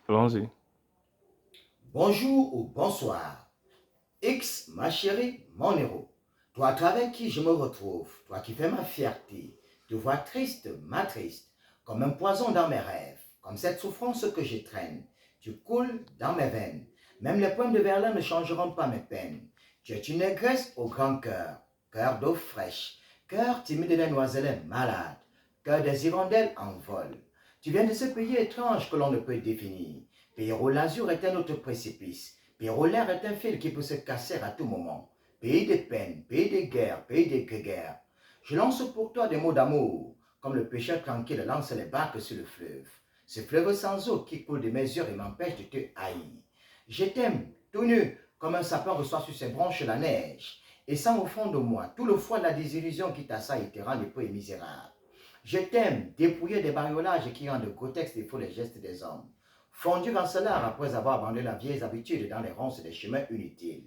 Allons-y. Bonjour ou bonsoir. X, ma chérie, mon héros. Toi à travers qui je me retrouve, toi qui fais ma fierté, te vois triste, ma triste, comme un poison dans mes rêves, comme cette souffrance que j'étreigne. Tu coules dans mes veines. Même les points de verlan ne changeront pas mes peines. Tu es une négresse au grand cœur, cœur d'eau fraîche, cœur timide des noiselets malades, cœur des hirondelles en vol. Tu viens de ce pays étrange que l'on ne peut définir. Pays l'azur est un autre précipice. L'air est un fil qui peut se casser à tout moment. Pays de peine, pays de guerre, pays de guerre. Je lance pour toi des mots d'amour, comme le pêcheur tranquille lance les barques sur le fleuve. Ce fleuve sans eau qui coule de mes yeux et m'empêche de te haïr. Je t'aime, tout nu, comme un sapin reçoit sur ses branches la neige, et sans au fond de moi tout le foie de la désillusion qui t'assaille et te rend lépreux et misérable. Je t'aime, dépouillé des bariolages qui rendent grotesques des faux les gestes des hommes. Fondu en cela après avoir abandonné la vieille habitude dans les ronces des chemins inutiles.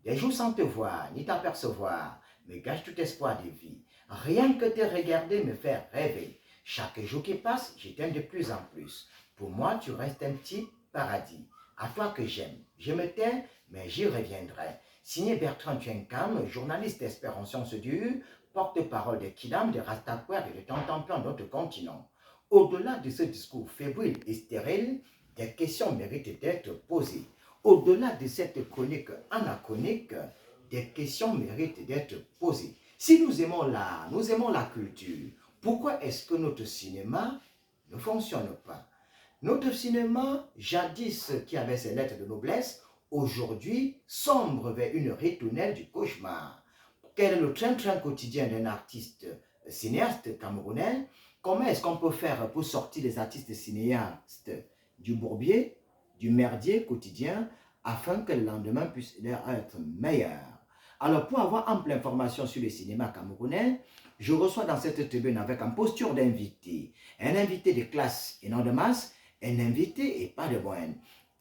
Des jours sans te voir, ni t'apercevoir, me gâche tout espoir de vie. Rien que te regarder me fait rêver. Chaque jour qui passe, je t'aime de plus en plus. Pour moi, tu restes un petit paradis. À toi que j'aime. Je me tais, mais j'y reviendrai. Signé Bertrand Tchenkam, journaliste d'Espérance dure, porte-parole des Kidam, de Rastaquaire et de Tontamplan d'autres continents. Au-delà de ce discours fébrile et stérile, des questions méritent d'être posées. Au-delà de cette chronique anachronique, des questions méritent d'être posées. Si nous aimons l'art, nous aimons la culture, pourquoi est-ce que notre cinéma ne fonctionne pas? Notre cinéma, jadis qui avait ses lettres de noblesse, aujourd'hui sombre vers une ritournelle du cauchemar. Quel est le train-train quotidien d'un artiste cinéaste camerounais? Comment est-ce qu'on peut faire pour sortir les artistes cinéastes du bourbier, du merdier quotidien, afin que le lendemain puisse être meilleur? Alors, pour avoir ample information sur le cinéma camerounais, je reçois dans cette tribune avec en posture d'invité, un invité de classe et non de masse, un invité et pas de moyenne.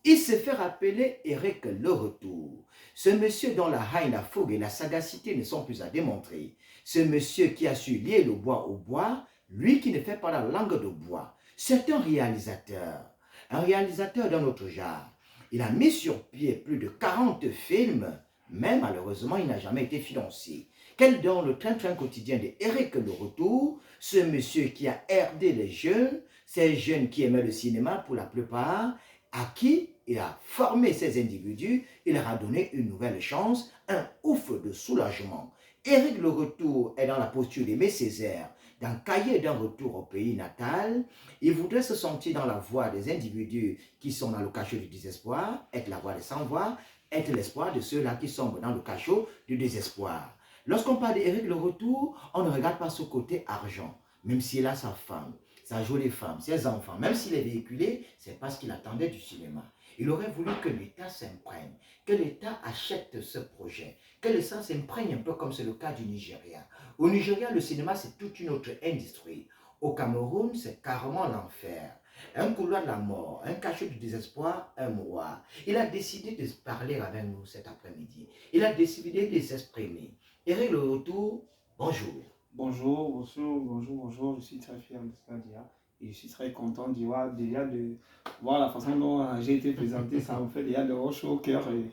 Il se fait rappeler Eric Le Retour. Ce monsieur dont la haine, la fougue et la sagacité ne sont plus à démontrer. Ce monsieur qui a su lier le bois au bois, lui qui ne fait pas la langue de bois. C'est un réalisateur d'un autre genre. Il a mis sur pied plus de 40 films, mais malheureusement, il n'a jamais été financé. Quel donc le train-train quotidien d'Éric Le Retour, ce monsieur qui a herdé les jeunes, ces jeunes qui aimaient le cinéma pour la plupart, à qui il a formé ces individus, il leur a donné une nouvelle chance, un ouf de soulagement. Éric Le Retour est dans la posture d'Aimé Césaire, dans Cahiers d'un retour au pays natal. Il voudrait se sentir dans la voie des individus qui sont dans le cachot du désespoir, être la voix des sans-voix, être l'espoir de ceux-là qui sombrent dans le cachot du désespoir. Lorsqu'on parle d'Éric Le Retour, on ne regarde pas ce côté argent, même s'il a sa femme, sa jolie femme, ses enfants, même s'il est véhiculé, c'est parce qu'il attendait du cinéma. Il aurait voulu que l'État s'imprègne, que l'État achète ce projet, que l'État s'imprègne un peu comme c'est le cas du Nigeria. Au Nigeria, le cinéma, c'est toute une autre industrie. Au Cameroun, c'est carrément l'enfer. Un couloir de la mort, un cachot du désespoir, un mouroir. Il a décidé de parler avec nous cet après-midi. Il a décidé de s'exprimer. Éric Le Retour, bonjour. Bonjour, bonjour, bonjour, bonjour. Je suis très fier de ce dire et je suis très content d'y voir déjà de voir la façon dont j'ai été présenté. Ça me fait déjà de haut chaud au cœur et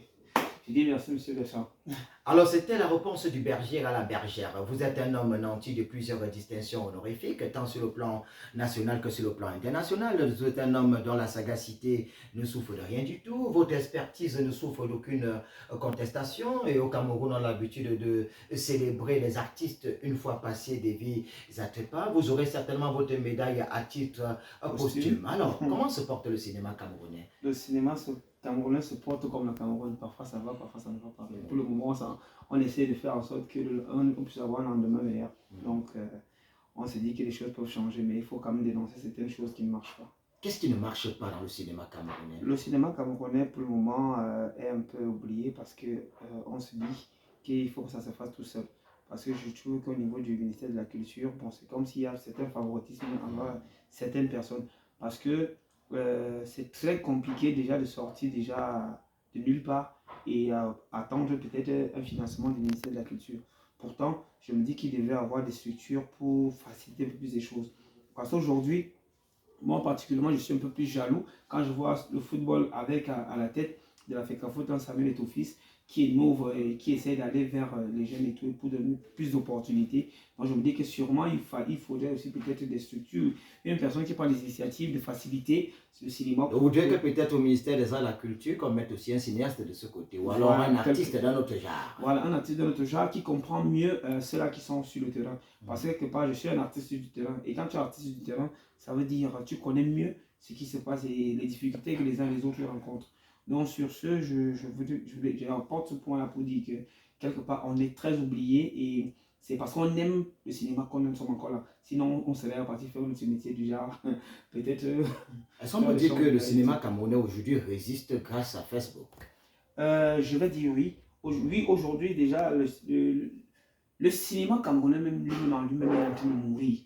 je dis merci, monsieur Deschamps. Alors, c'était la réponse du berger à la bergère. Vous êtes un homme nanti de plusieurs distinctions honorifiques, tant sur le plan national que sur le plan international. Vous êtes un homme dont la sagacité ne souffre de rien du tout. Votre expertise ne souffre d'aucune contestation. Et au Cameroun, on a l'habitude de célébrer les artistes une fois passés des vies à trépas. Vous aurez certainement votre médaille à titre posthume. Alors, comment se porte le cinéma camerounais? Le cinéma camerounais se porte comme le Cameroun. Parfois ça va, parfois ça ne va pas. Mais pour le moment, on essaie de faire en sorte qu'on puisse avoir un lendemain meilleur. Donc, on se dit que les choses peuvent changer, mais il faut quand même dénoncer certaines choses qui ne marchent pas. Qu'est-ce qui ne marche pas dans le cinéma camerounais? Le cinéma camerounais, pour le moment, est un peu oublié parce qu'on se dit qu'il faut que ça se fasse tout seul. Parce que je trouve qu'au niveau du ministère de la Culture, bon, c'est comme s'il y a certains favoritismes envers certaines personnes. Parce que c'est très compliqué déjà de sortir déjà de nulle part et attendre peut-être un financement du ministère de la Culture. Pourtant, je me dis qu'il devrait avoir des structures pour faciliter un peu plus les choses. Parce qu'aujourd'hui, Moi, particulièrement, je suis un peu plus jaloux quand je vois le football avec à la tête de la FECAFOOT un Samuel Eto'o-Fils qui innove et qui essaie d'aller vers les jeunes et tout pour donner plus d'opportunités. Moi, je me dis que sûrement, il faudrait aussi peut-être des structures, une personne qui prend des initiatives de faciliter le cinéma. Vous voudriez que peut-être au ministère des Arts et de la Culture, qu'on mette aussi un cinéaste de ce côté, ou alors un artiste d'un autre genre. Voilà, un artiste d'un autre genre qui comprend mieux ceux-là qui sont sur le terrain. Parce que quelque part, je suis un artiste du terrain. Et quand tu es artiste du terrain, ça veut dire tu connais mieux ce qui se passe et les difficultés que les uns et les autres rencontrent. Donc sur ce, je apporte ce point-là pour dire que quelque part, on est très oublié et c'est parce qu'on aime le cinéma qu'on sommes encore là. Sinon, on serait reparti faire notre métier du genre. Peut-être. Est-ce qu'on peut dire que le cinéma camerounais aujourd'hui résiste grâce à Facebook? Je vais dire oui. Oui, aujourd'hui déjà, le cinéma camerounais même lui-même en lui-même est en train de mourir.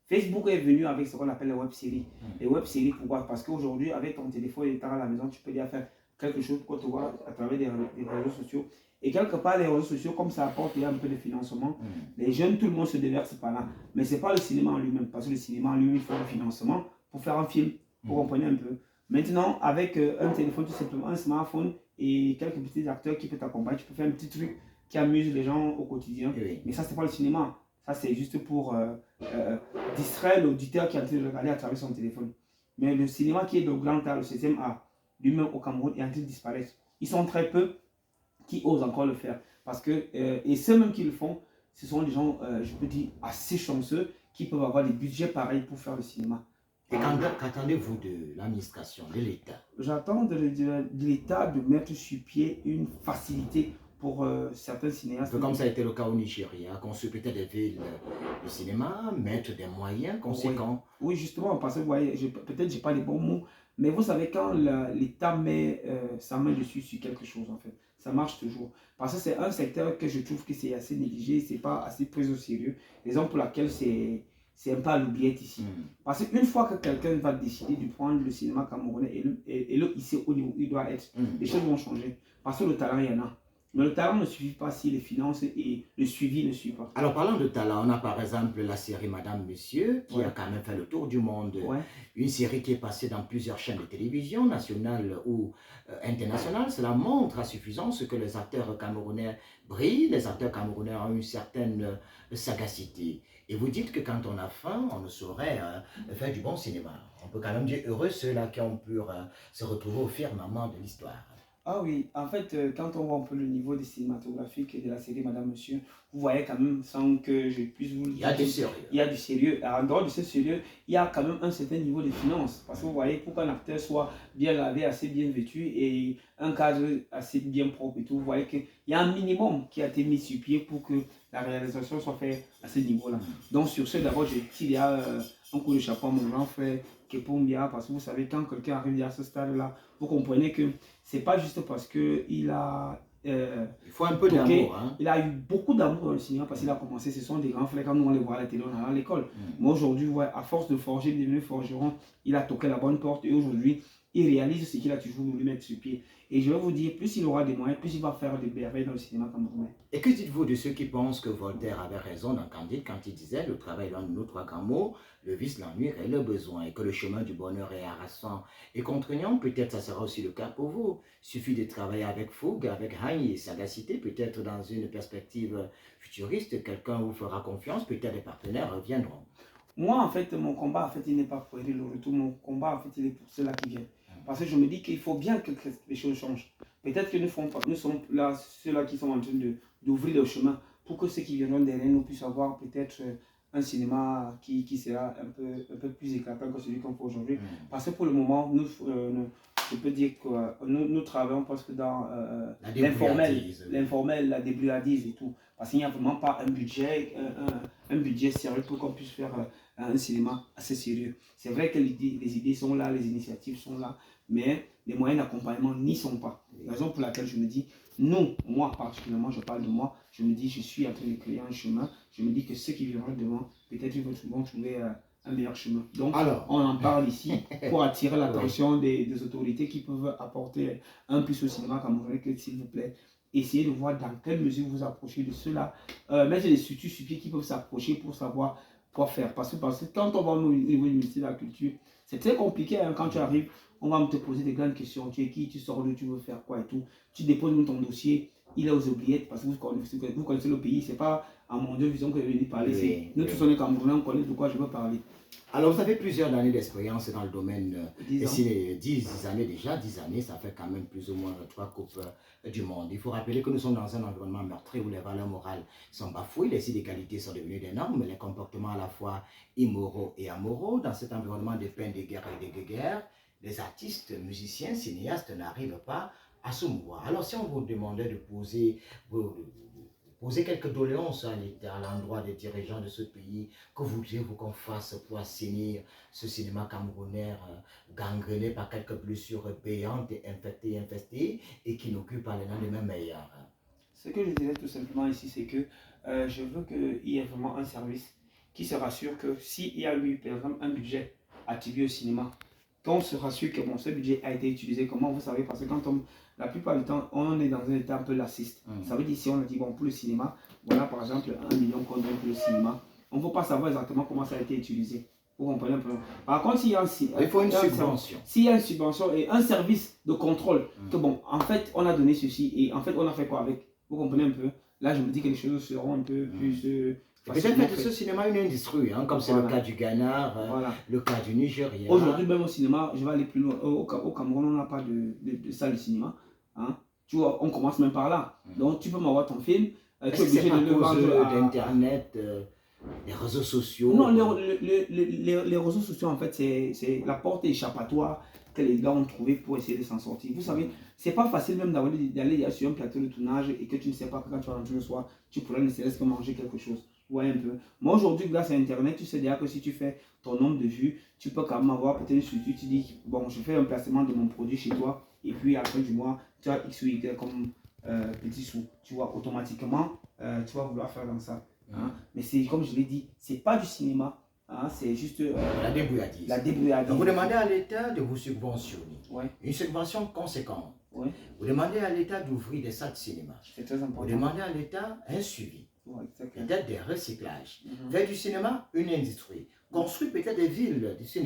Facebook est venu avec ce qu'on appelle les web-séries. Les web-séries, pourquoi? Parce qu'aujourd'hui, avec ton téléphone et à la maison, tu peux déjà faire quelque chose pour te voir à travers des réseaux sociaux. Et quelque part, les réseaux sociaux, comme ça apporte un peu de financement, les jeunes, tout le monde se déverse par là. Mais ce n'est pas le cinéma en lui-même, parce que le cinéma en lui-même, il faut un financement pour faire un film, pour comprendre un peu. Maintenant, avec un téléphone, tout simplement, un smartphone et quelques petits acteurs qui peuvent t'accompagner, tu peux faire un petit truc qui amuse les gens au quotidien. Oui. Mais ça, c'est pas le cinéma. Ça, c'est juste pour distraire l'auditeur qui est en train de regarder à travers son téléphone. Mais le cinéma qui est de grand art, le 7e art, lui-même au Cameroun, est en train de disparaître. Ils sont très peu qui osent encore le faire. Parce que, et ceux même qui le font, ce sont des gens, je peux dire, assez chanceux qui peuvent avoir des budgets pareils pour faire le cinéma. Et qu'attendez-vous de l'administration, de l'État? J'attends de l'État de mettre sur pied une facilité pour certains cinéastes. Comme ça a été le cas au Nigeria, construire peut-être des villes de cinéma, mettre des moyens conséquents. Oui, justement, parce que vous voyez, peut-être je n'ai pas les bons mots, mais vous savez, quand l'État met sa main dessus sur quelque chose, en fait, ça marche toujours. Parce que c'est un secteur que je trouve que c'est assez négligé, c'est pas assez pris au sérieux. Raison pour laquelle c'est un peu à l'oubliette ici. Parce qu'une fois que quelqu'un va décider de prendre le cinéma camerounais et le hisser au niveau où il doit être, les choses vont changer. Parce que le talent, il y en a. Mais le talent ne suffit pas si les finances et le suivi ne suivent pas. Alors, parlant de talent, on a par exemple la série Madame Monsieur, qui a quand même fait le tour du monde. Une série qui est passée dans plusieurs chaînes de télévision, nationales ou internationales. Cela montre à suffisance que les acteurs camerounais brillent, les acteurs camerounais ont une certaine sagacité. Et vous dites que quand on a faim, on ne saurait faire du bon cinéma. On peut quand même dire heureux ceux-là qui ont pu se retrouver au firmament de l'histoire. Ah oui, en fait, quand on voit un peu le niveau des cinématographiques de la série Madame Monsieur, vous voyez quand même, sans que je puisse vous le dire, il y a du sérieux. Il y a du sérieux. En dehors de ce sérieux, il y a quand même un certain niveau de finance. Parce que vous voyez, pour qu'un acteur soit bien lavé, assez bien vêtu et un cadre assez bien propre et tout, vous voyez qu'il y a un minimum qui a été mis sur pied pour que la réalisation soit faite à ce niveau-là. Donc sur ce, d'abord, je tire un coup de chapeau à mon grand frère Kepombia, parce que vous savez, quand quelqu'un arrive à ce stade-là, vous comprenez que c'est pas juste parce qu'il a il faut un peu d'amour. Hein? Il a eu beaucoup d'amour dans le cinéma parce qu'il a commencé. Ce sont des grands frères. Quand nous on les voit à la télé, on est à l'école. Mais aujourd'hui, ouais, à force de forger, de devenir forgeron, il a toqué la bonne porte. Et aujourd'hui, il réalise ce qu'il a toujours voulu mettre sur pied. Et je vais vous dire, plus il aura des moyens, plus il va faire des merveilles dans le cinéma camerounais. Et que dites-vous de ceux qui pensent que Voltaire avait raison dans Candide quand il disait le travail est l'un de nos trois grands mots, le vice, l'ennui et le besoin, et que le chemin du bonheur est harassant et contraignant? Peut-être ça sera aussi le cas pour vous. Il suffit de travailler avec fougue, avec haine et sagacité, peut-être dans une perspective futuriste, quelqu'un vous fera confiance, peut-être les partenaires reviendront. Moi, en fait, mon combat, en fait, il n'est pas pour aider le retour. Mon combat, en fait, il est pour ceux-là qui viennent. Parce que je me dis qu'il faut bien que les choses changent. Peut-être que nous sommes là, ceux-là qui sont en train d'ouvrir le chemin pour que ceux qui viendront derrière nous puissent avoir peut-être un cinéma qui sera un peu plus éclatant que celui qu'on fait aujourd'hui. Parce que pour le moment, nous, je peux dire que nous travaillons presque dans l'informel, la débrouillardise et tout. Parce qu'il n'y a vraiment pas un budget sérieux pour qu'on puisse faire un cinéma assez sérieux. C'est vrai que les idées sont là, les initiatives sont là, mais les moyens d'accompagnement n'y sont pas. La raison pour laquelle je me dis, non, moi particulièrement, je parle de moi, je me dis, je suis en train de créer un chemin, je me dis que ceux qui viendront devant, peut-être ils vont trouver un meilleur chemin. Donc, on en parle ici pour attirer l'attention des autorités qui peuvent apporter un plus au cinéma camerounais, que s'il vous plaît, essayez de voir dans quelle mesure vous approchez de ceux-là, mettre des structures sur pied qui peuvent s'approcher pour savoir quoi faire. Parce que quand on va au niveau du ministère de la Culture, C'est très compliqué hein, quand tu arrives. On va te poser des grandes questions. Tu es qui, tu sors d'où, tu veux faire quoi et tout. Tu déposes même ton dossier. Il est aux oubliettes parce que vous connaissez le pays. C'est pas à mon Dieu, vision que je vais venir parler. Oui, Nous tous on est Camerounais, on connaît de quoi je veux parler. Alors, vous avez plusieurs années d'expérience dans le domaine, 10 ans. 10 années déjà, 10 années, ça fait quand même plus ou moins 3 coupes du monde. Il faut rappeler que nous sommes dans un environnement meurtri où les valeurs morales sont bafouées, les inégalités sont devenues des normes, mais les comportements à la fois immoraux et amoraux. Dans cet environnement de peine, de guerre et de guerre, les artistes, musiciens, cinéastes n'arrivent pas à se mouvoir. Alors, si on vous demandait de poser quelques doléances à l'État, à l'endroit des dirigeants de ce pays, que voudriez-vous qu'on fasse pour assainir ce cinéma camerounais gangréné par quelques blessures béantes et infestées et qui n'occupent pas les lendemains meilleurs? Ce que je dirais tout simplement ici, c'est que je veux qu'il y ait vraiment un service qui se rassure que s'il y a eu, par exemple, un budget attribué au cinéma, qu'on se rassure que bon, ce budget a été utilisé. Comment vous savez? Parce que quand la plupart du temps, on est dans un état un peu lassiste. Ça veut dire si on a dit, bon, pour le cinéma, voilà par exemple 1 million qu'on donne pour le cinéma, on ne peut pas savoir exactement comment ça a été utilisé. Vous comprenez un peu? Par contre, s'il y a il faut une subvention. S'il y a une subvention et un service de contrôle, que bon, en fait, on a donné ceci et en fait, on a fait quoi avec? Vous comprenez un peu? Là, je me dis que les choses seront un peu plus... Peut-être faire de ce cinéma une industrie, hein, comme c'est le cas du Ghana, voilà. le cas du Nigeria. Aujourd'hui, même au cinéma, je vais aller plus loin. Au Cameroun, on n'a pas de salle de cinéma. Hein. Tu vois, on commence même par là. Donc, tu peux m'avoir ton film. Tu es obligé de le vendre d'Internet, des réseaux sociaux. Non, les réseaux sociaux, en fait, c'est la porte échappatoire que les gars ont trouvé pour essayer de s'en sortir. Vous savez, c'est pas facile même d'aller sur un plateau de tournage et que tu ne sais pas que quand tu vas rentrer le soir, tu pourrais ne serait-ce que manger quelque chose. Ouais, un peu. Moi, aujourd'hui, grâce à Internet, tu sais déjà que si tu fais ton nombre de vues, tu peux quand même avoir peut-être sur YouTube, tu dis, bon, je fais un placement de mon produit chez toi, et puis à la fin du mois, tu as X ou Y comme petit sous. Tu vois, automatiquement, tu vas vouloir faire dans ça. Hein? Mais c'est comme je l'ai dit, c'est pas du cinéma, hein? C'est juste la débrouillardise. La débrouillardise. Donc vous demandez à l'État de vous subventionner. Ouais. Une subvention conséquente. Ouais. Vous demandez à l'État d'ouvrir des salles de cinéma. C'est très important. Vous demandez à l'État un suivi. Ouais, peut-être des recyclages. Faire du cinéma une industrie. Construire peut-être des villes du cinéma.